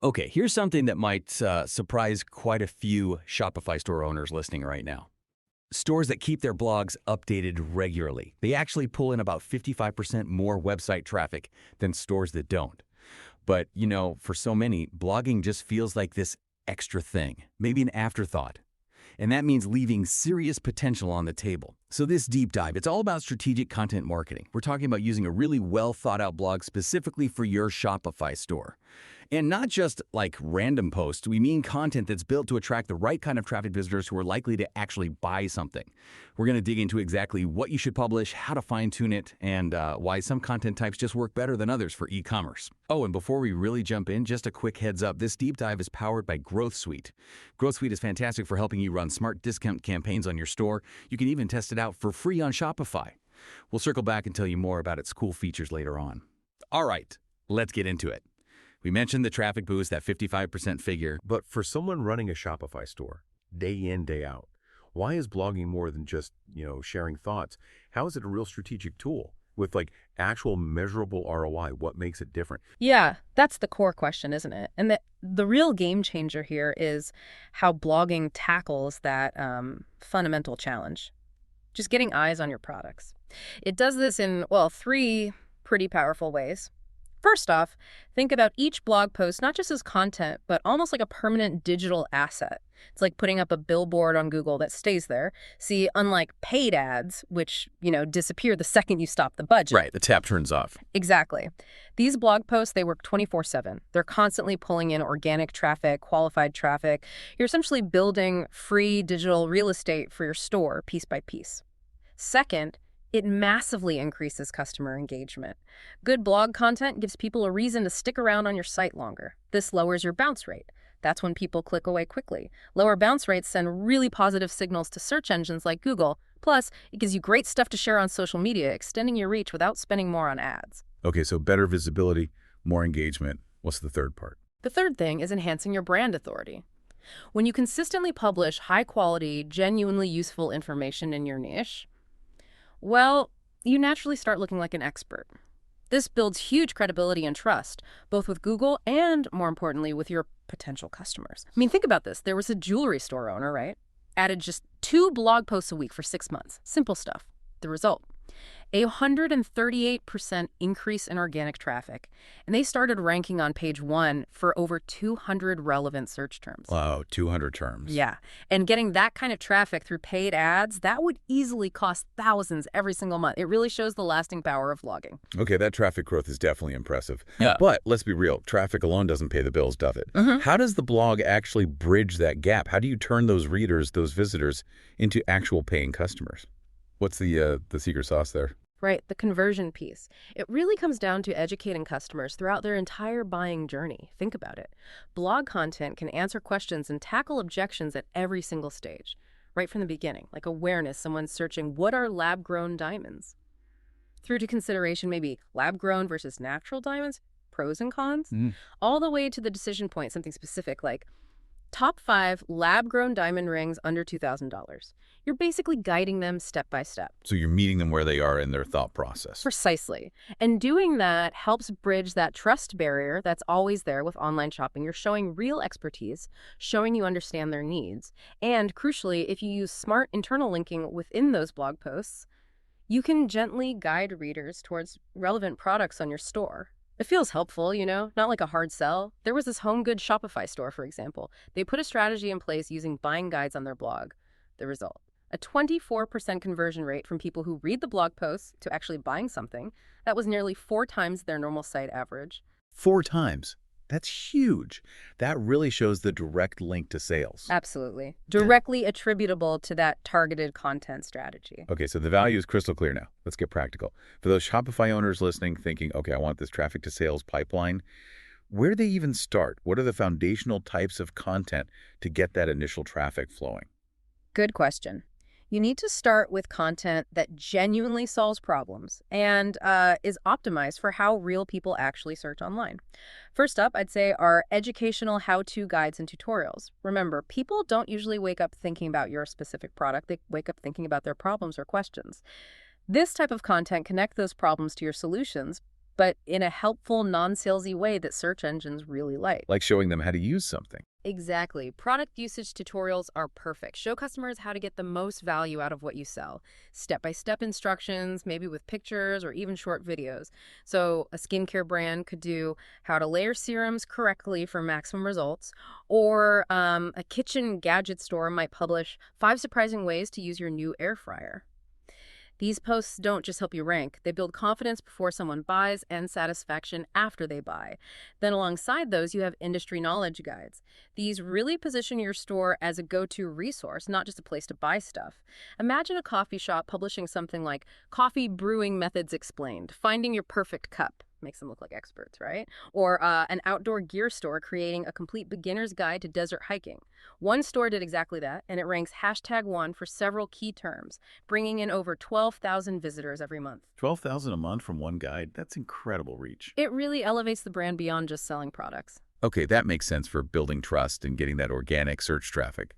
Okay, here's something that might surprise quite a few Shopify store owners listening right now. Stores that keep their blogs updated regularly. They actually pull in about 55% more website traffic than stores that don't. But, for so many, blogging just feels like this extra thing, maybe an afterthought. And that means leaving serious potential on the table. So this deep dive, it's all about strategic content marketing. We're talking about using a really well thought out blog specifically for your Shopify store. And not just like random posts, we mean content that's built to attract the right kind of traffic visitors who are likely to actually buy something. We're going to dig into exactly what you should publish, how to fine-tune it, and why some content types just work better than others for e-commerce. Oh, and before we really jump in, just a quick heads up, this deep dive is powered by Growth Suite. Growth Suite is fantastic for helping you run smart discount campaigns on your store. You can even test it out for free on Shopify. We'll circle back and tell you more about its cool features later on. All right, let's get into it. We mentioned the traffic boost, that 55% figure. But for someone running a Shopify store, day in, day out, why is blogging more than just, sharing thoughts? How is it a real strategic tool with actual measurable ROI? What makes it different? Yeah, that's the core question, isn't it? And the real game changer here is how blogging tackles that fundamental challenge. Just getting eyes on your products. It does this in, three pretty powerful ways. First off, think about each blog post not just as content, but almost like a permanent digital asset. It's like putting up a billboard on Google that stays there. See, unlike paid ads, which, disappear the second you stop the budget. Right, the tap turns off. Exactly. These blog posts, they work 24/7. They're constantly pulling in organic traffic, qualified traffic. You're essentially building free digital real estate for your store piece by piece. Second, it massively increases customer engagement. Good blog content gives people a reason to stick around on your site longer. This lowers your bounce rate. That's when people click away quickly. Lower bounce rates send really positive signals to search engines like Google. Plus, it gives you great stuff to share on social media, extending your reach without spending more on ads. Okay, so better visibility, more engagement. What's the third part? The third thing is enhancing your brand authority. When you consistently publish high-quality, genuinely useful information in your niche, you naturally start looking like an expert. This builds huge credibility and trust, both with Google and, more importantly, with your potential customers. I mean, think about this. There was a jewelry store owner, right? Added just 2 blog posts a week for 6 months. Simple stuff. The result: a 138% increase in organic traffic. And they started ranking on page 1 for over 200 relevant search terms. Wow, 200 terms. Yeah. And getting that kind of traffic through paid ads, that would easily cost thousands every single month. It really shows the lasting power of blogging. Okay, that traffic growth is definitely impressive. Yeah. But let's be real, traffic alone doesn't pay the bills, does it? How does the blog actually bridge that gap? How do you turn those readers, those visitors, into actual paying customers? What's the secret sauce there? Right, the conversion piece. It really comes down to educating customers throughout their entire buying journey. Think about it. Blog content can answer questions and tackle objections at every single stage, right from the beginning, like awareness, someone searching, what are lab-grown diamonds? Through to consideration, maybe lab-grown versus natural diamonds, pros and cons, all the way to the decision point, something specific like top 5 lab-grown diamond rings under $2,000. You're basically guiding them step by step. So you're meeting them where they are in their thought process. Precisely. And doing that helps bridge that trust barrier that's always there with online shopping. You're showing real expertise, showing you understand their needs. And crucially, if you use smart internal linking within those blog posts, you can gently guide readers towards relevant products on your store. It feels helpful, not like a hard sell. There was this home goods Shopify store, for example. They put a strategy in place using buying guides on their blog. The result: a 24% conversion rate from people who read the blog posts to actually buying something. That was nearly 4 times their normal site average. 4 times. That's huge. That really shows the direct link to sales. Absolutely. Directly attributable to that targeted content strategy. Okay, so the value is crystal clear now. Let's get practical. For those Shopify owners listening, thinking, okay, I want this traffic to sales pipeline, where do they even start? What are the foundational types of content to get that initial traffic flowing? Good question. You need to start with content that genuinely solves problems and is optimized for how real people actually search online. First up, I'd say are educational how-to guides and tutorials. Remember, people don't usually wake up thinking about your specific product. They wake up thinking about their problems or questions. This type of content connects those problems to your solutions, but in a helpful, non-salesy way that search engines really like. Like showing them how to use something. Exactly. Product usage tutorials are perfect. Show customers how to get the most value out of what you sell. Step-by-step instructions, maybe with pictures or even short videos. So a skincare brand could do how to layer serums correctly for maximum results, or a kitchen gadget store might publish 5 surprising ways to use your new air fryer. These posts don't just help you rank, they build confidence before someone buys and satisfaction after they buy. Then alongside those, you have industry knowledge guides. These really position your store as a go-to resource, not just a place to buy stuff. Imagine a coffee shop publishing something like Coffee Brewing Methods Explained, Finding Your Perfect Cup. Makes them look like experts, right? Or an outdoor gear store creating a complete beginner's guide to desert hiking. One store did exactly that, and it ranks #1 for several key terms, bringing in over 12,000 visitors every month. 12,000 a month from one guide? That's incredible reach. It really elevates the brand beyond just selling products. Okay, that makes sense for building trust and getting that organic search traffic.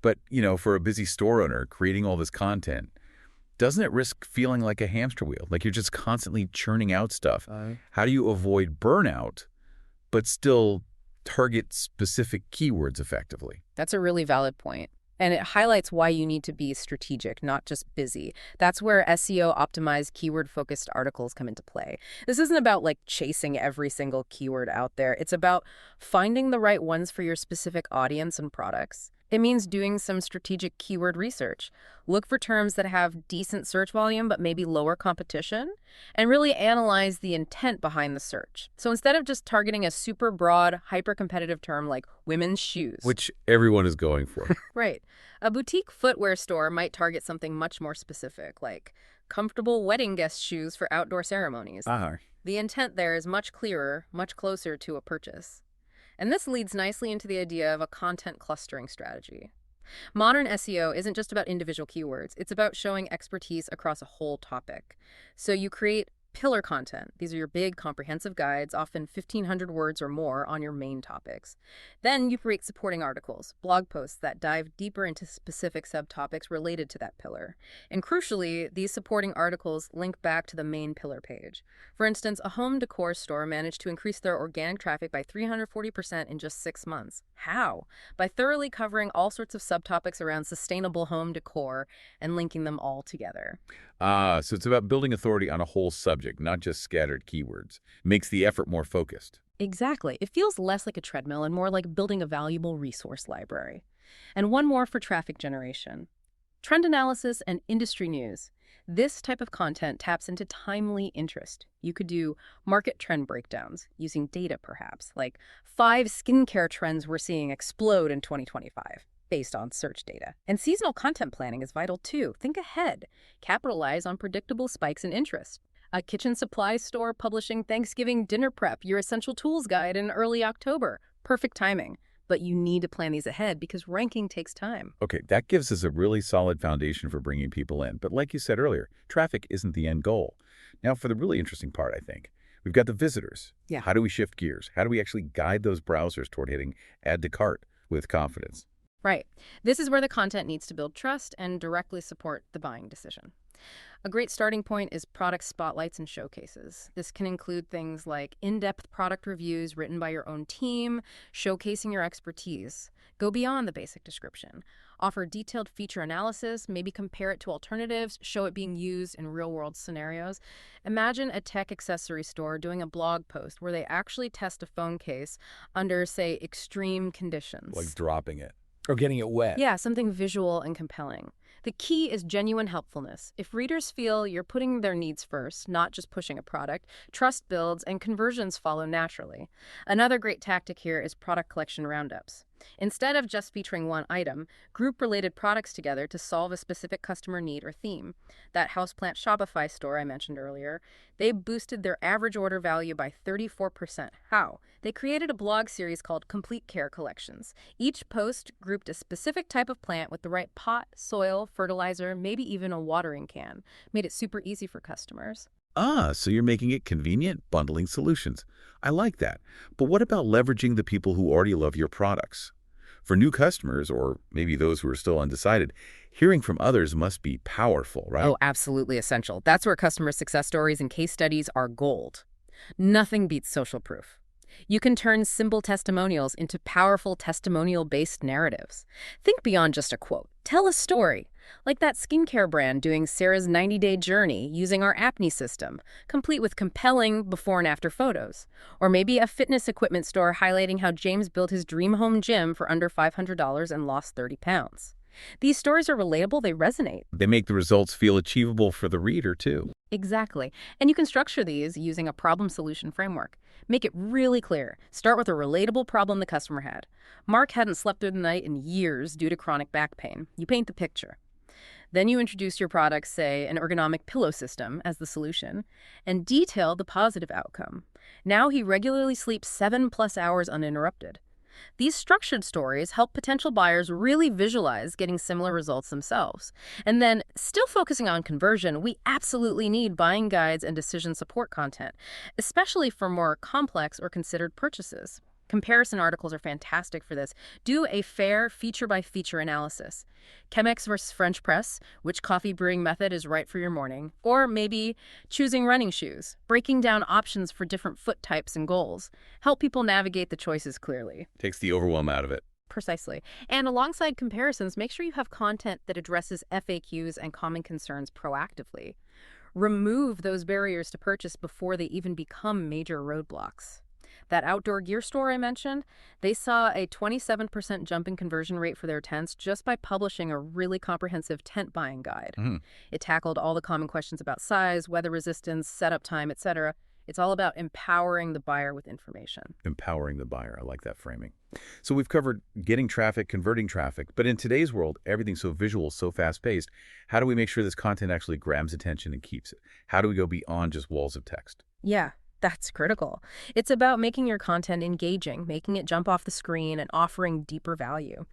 But, for a busy store owner, creating all this content, doesn't it risk feeling like a hamster wheel? Like you're just constantly churning out stuff. How do you avoid burnout, but still target specific keywords effectively? That's a really valid point. And it highlights why you need to be strategic, not just busy. That's where SEO-optimized, keyword-focused articles come into play. This isn't about chasing every single keyword out there. It's about finding the right ones for your specific audience and products. It means doing some strategic keyword research. Look for terms that have decent search volume but maybe lower competition, and really analyze the intent behind the search. So instead of just targeting a super broad, hyper-competitive term like women's shoes, which everyone is going for. right, a boutique footwear store might target something much more specific, like comfortable wedding guest shoes for outdoor ceremonies. The intent there is much clearer, much closer to a purchase. And this leads nicely into the idea of a content clustering strategy. Modern SEO isn't just about individual keywords. It's about showing expertise across a whole topic. So you create pillar content. These are your big comprehensive guides, often 1,500 words or more on your main topics. Then you create supporting articles, blog posts that dive deeper into specific subtopics related to that pillar. And crucially, these supporting articles link back to the main pillar page. For instance, a home decor store managed to increase their organic traffic by 340% in just 6 months. How? By thoroughly covering all sorts of subtopics around sustainable home decor and linking them all together. So it's about building authority on a whole subject, not just scattered keywords. Makes the effort more focused. Exactly. It feels less like a treadmill and more like building a valuable resource library. And one more for traffic generation. Trend analysis and industry news. This type of content taps into timely interest. You could do market trend breakdowns using data, perhaps, like 5 skincare trends we're seeing explode in 2025. Based on search data. And seasonal content planning is vital too. Think ahead. Capitalize on predictable spikes in interest. A kitchen supply store publishing Thanksgiving dinner prep, your essential tools guide in early October. Perfect timing. But you need to plan these ahead because ranking takes time. Okay, that gives us a really solid foundation for bringing people in. But like you said earlier, traffic isn't the end goal. Now for the really interesting part, I think. We've got the visitors. Yeah. How do we shift gears? How do we actually guide those browsers toward hitting add to cart with confidence? Right. This is where the content needs to build trust and directly support the buying decision. A great starting point is product spotlights and showcases. This can include things like in-depth product reviews written by your own team, showcasing your expertise. Go beyond the basic description. Offer detailed feature analysis, maybe compare it to alternatives, show it being used in real-world scenarios. Imagine a tech accessory store doing a blog post where they actually test a phone case under, say, extreme conditions. Like dropping it. Or getting it wet. Yeah, something visual and compelling. The key is genuine helpfulness. If readers feel you're putting their needs first, not just pushing a product, trust builds and conversions follow naturally. Another great tactic here is product collection roundups. Instead of just featuring one item, group related products together to solve a specific customer need or theme. That houseplant Shopify store I mentioned earlier, they boosted their average order value by 34%. How? They created a blog series called Complete Care Collections. Each post grouped a specific type of plant with the right pot, soil, fertilizer, maybe even a watering can. Made it super easy for customers. So you're making it convenient, bundling solutions. I like that. But what about leveraging the people who already love your products? For new customers, or maybe those who are still undecided, hearing from others must be powerful, right? Oh, absolutely essential. That's where customer success stories and case studies are gold. Nothing beats social proof. You can turn simple testimonials into powerful testimonial-based narratives. Think beyond just a quote. Tell a story, like that skincare brand doing Sarah's 90-day journey using our Apnea system, complete with compelling before and after photos. Or maybe a fitness equipment store highlighting how James built his dream home gym for under $500 and lost 30 pounds. These stories are relatable, they resonate. They make the results feel achievable for the reader, too. Exactly. And you can structure these using a problem-solution framework. Make it really clear. Start with a relatable problem the customer had. Mark hadn't slept through the night in years due to chronic back pain. You paint the picture. Then you introduce your product, say, an ergonomic pillow system as the solution, and detail the positive outcome. Now he regularly sleeps 7+ hours uninterrupted. These structured stories help potential buyers really visualize getting similar results themselves. And then, still focusing on conversion, we absolutely need buying guides and decision support content, especially for more complex or considered purchases. Comparison articles are fantastic for this. Do a fair feature-by-feature analysis. Chemex versus French press, which coffee brewing method is right for your morning? Or maybe choosing running shoes, breaking down options for different foot types and goals. Help people navigate the choices clearly. Takes the overwhelm out of it. Precisely. And alongside comparisons, make sure you have content that addresses FAQs and common concerns proactively. Remove those barriers to purchase before they even become major roadblocks. That outdoor gear store I mentioned, they saw a 27% jump in conversion rate for their tents just by publishing a really comprehensive tent buying guide. It tackled all the common questions about size, weather resistance, setup time, etc. It's all about empowering the buyer with information. Empowering the buyer. I like that framing. So we've covered getting traffic, converting traffic, but in today's world, everything's so visual, so fast-paced. How do we make sure this content actually grabs attention and keeps it? How do we go beyond just walls of text? Yeah. That's critical. It's about making your content engaging, making it jump off the screen, and offering deeper value.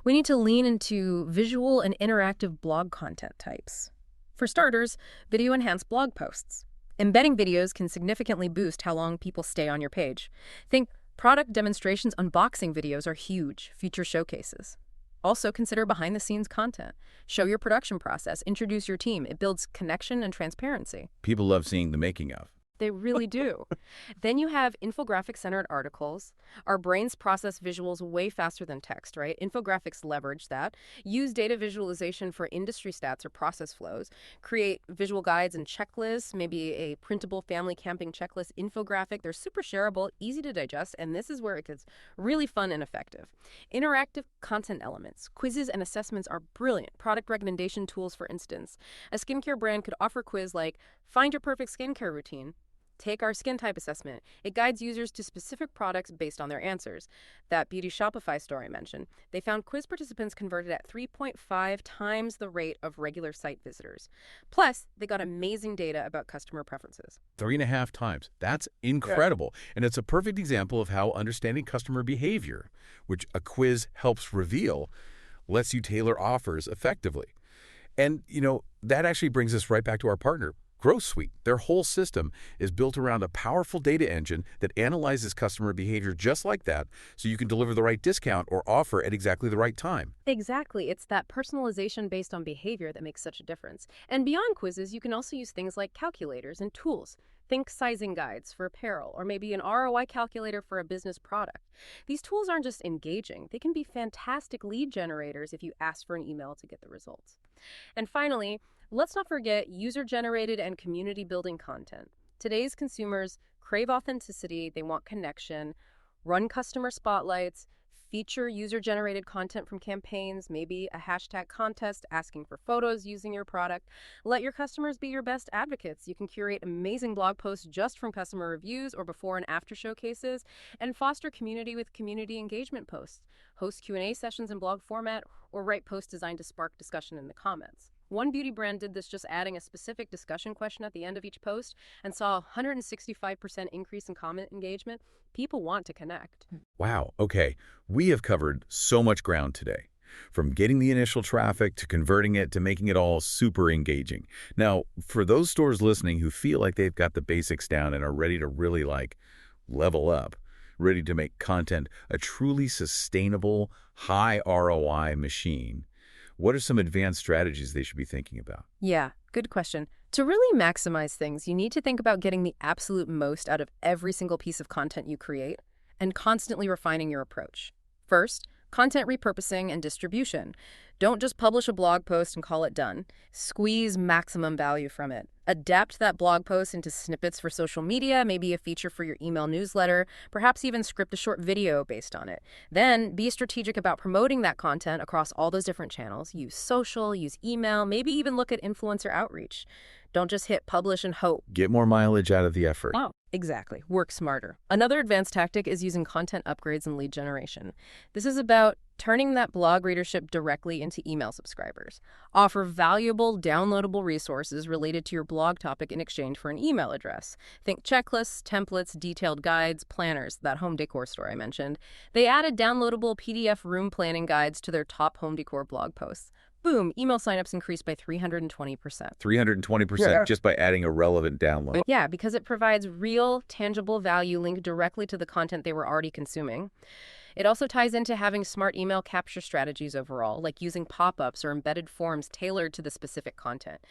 We need to lean into visual and interactive blog content types. For starters, video-enhanced blog posts. Embedding videos can significantly boost how long people stay on your page. Think product demonstrations, unboxing videos are huge, feature showcases. Also consider behind-the-scenes content. Show your production process, introduce your team. It builds connection and transparency. People love seeing the making of. They really do. Then you have infographic-centered articles. Our brains process visuals way faster than text, right? Infographics leverage that. Use data visualization for industry stats or process flows. Create visual guides and checklists, maybe a printable family camping checklist infographic. They're super shareable, easy to digest, and this is where it gets really fun and effective. Interactive content elements. Quizzes and assessments are brilliant. Product recommendation tools, for instance. A skincare brand could offer a quiz like, find your perfect skincare routine. Take our skin type assessment. It guides users to specific products based on their answers. That beauty Shopify store I mentioned, they found quiz participants converted at 3.5 times the rate of regular site visitors. Plus, they got amazing data about customer preferences. 3.5 times. That's incredible. Yeah. And it's a perfect example of how understanding customer behavior, which a quiz helps reveal, lets you tailor offers effectively. And, that actually brings us right back to our partner, Growth Suite. Their whole system is built around a powerful data engine that analyzes customer behavior just like that, so you can deliver the right discount or offer at exactly the right time. Exactly. It's that personalization based on behavior that makes such a difference. And beyond quizzes, you can also use things like calculators and tools. Think sizing guides for apparel, or maybe an ROI calculator for a business product. These tools aren't just engaging. They can be fantastic lead generators if you ask for an email to get the results. And finally, let's not forget user-generated and community-building content. Today's consumers crave authenticity, they want connection, run customer spotlights, feature user-generated content from campaigns, maybe a hashtag contest asking for photos using your product. Let your customers be your best advocates. You can curate amazing blog posts just from customer reviews or before and after showcases, and foster community with community engagement posts. Host Q&A sessions in blog format, or write posts designed to spark discussion in the comments. One beauty brand did this just adding a specific discussion question at the end of each post and saw a 165% increase in comment engagement. People want to connect. Wow. Okay. We have covered so much ground today, from getting the initial traffic to converting it to making it all super engaging. Now, for those stores listening who feel like they've got the basics down and are ready to really level up, ready to make content a truly sustainable, high ROI machine, what are some advanced strategies they should be thinking about? Yeah, good question. To really maximize things, you need to think about getting the absolute most out of every single piece of content you create and constantly refining your approach. First, content repurposing and distribution. Don't just publish a blog post and call it done. Squeeze maximum value from it. Adapt that blog post into snippets for social media, maybe a feature for your email newsletter, perhaps even script a short video based on it. Then be strategic about promoting that content across all those different channels. Use social, use email, maybe even look at influencer outreach. Don't just hit publish and hope. Get more mileage out of the effort. Wow. Exactly. Work smarter. Another advanced tactic is using content upgrades and lead generation. This is about turning that blog readership directly into email subscribers. Offer valuable, downloadable resources related to your blog topic in exchange for an email address. Think checklists, templates, detailed guides, planners, that home decor store I mentioned. They added downloadable PDF room planning guides to their top home decor blog posts. Boom, email signups increased by 320%. 320% just by adding a relevant download. Yeah, because it provides real, tangible value linked directly to the content they were already consuming. It also ties into having smart email capture strategies overall, like using pop-ups or embedded forms tailored to the specific content.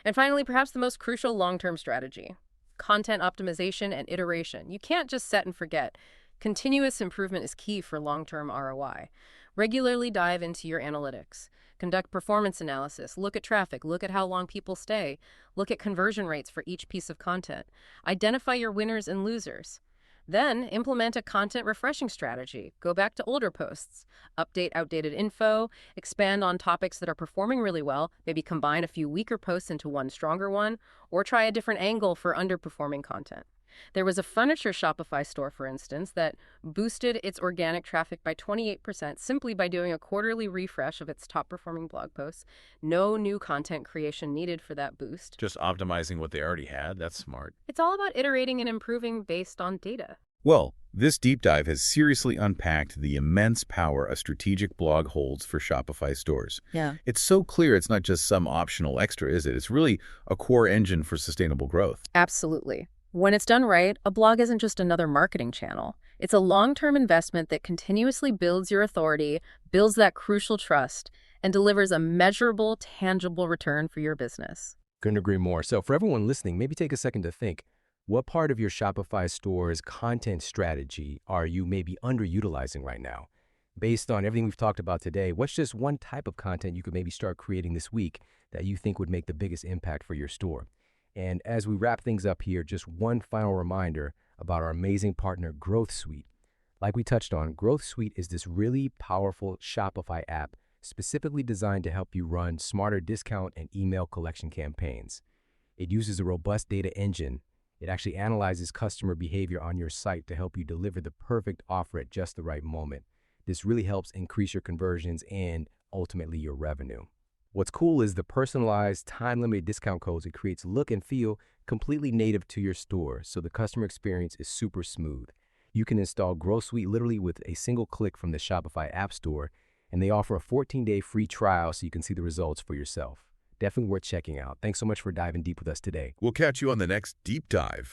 And finally, perhaps the most crucial long-term strategy, content optimization and iteration. You can't just set and forget. Continuous improvement is key for long-term ROI. Regularly dive into your analytics. Conduct performance analysis, look at traffic, look at how long people stay, look at conversion rates for each piece of content. Identify your winners and losers. Then implement a content refreshing strategy. Go back to older posts, update outdated info, expand on topics that are performing really well, maybe combine a few weaker posts into one stronger one, or try a different angle for underperforming content. There was a furniture Shopify store, for instance, that boosted its organic traffic by 28% simply by doing a quarterly refresh of its top-performing blog posts. No new content creation needed for that boost. Just optimizing what they already had. That's smart. It's all about iterating and improving based on data. Well, this deep dive has seriously unpacked the immense power a strategic blog holds for Shopify stores. Yeah. It's so clear it's not just some optional extra, is it? It's really a core engine for sustainable growth. Absolutely. When it's done right, a blog isn't just another marketing channel. It's a long-term investment that continuously builds your authority, builds that crucial trust, and delivers a measurable, tangible return for your business. Couldn't agree more. So for everyone listening, maybe take a second to think, what part of your Shopify store's content strategy are you maybe underutilizing right now? Based on everything we've talked about today, what's just one type of content you could maybe start creating this week that you think would make the biggest impact for your store? And as we wrap things up here, just one final reminder about our amazing partner, Growth Suite. Like we touched on, Growth Suite is this really powerful Shopify app specifically designed to help you run smarter discount and email collection campaigns. It uses a robust data engine. It actually analyzes customer behavior on your site to help you deliver the perfect offer at just the right moment. This really helps increase your conversions and ultimately your revenue. What's cool is the personalized, time-limited discount codes it creates look and feel completely native to your store, so the customer experience is super smooth. You can install Growth Suite literally with a single click from the Shopify App Store, and they offer a 14-day free trial so you can see the results for yourself. Definitely worth checking out. Thanks so much for diving deep with us today. We'll catch you on the next Deep Dive.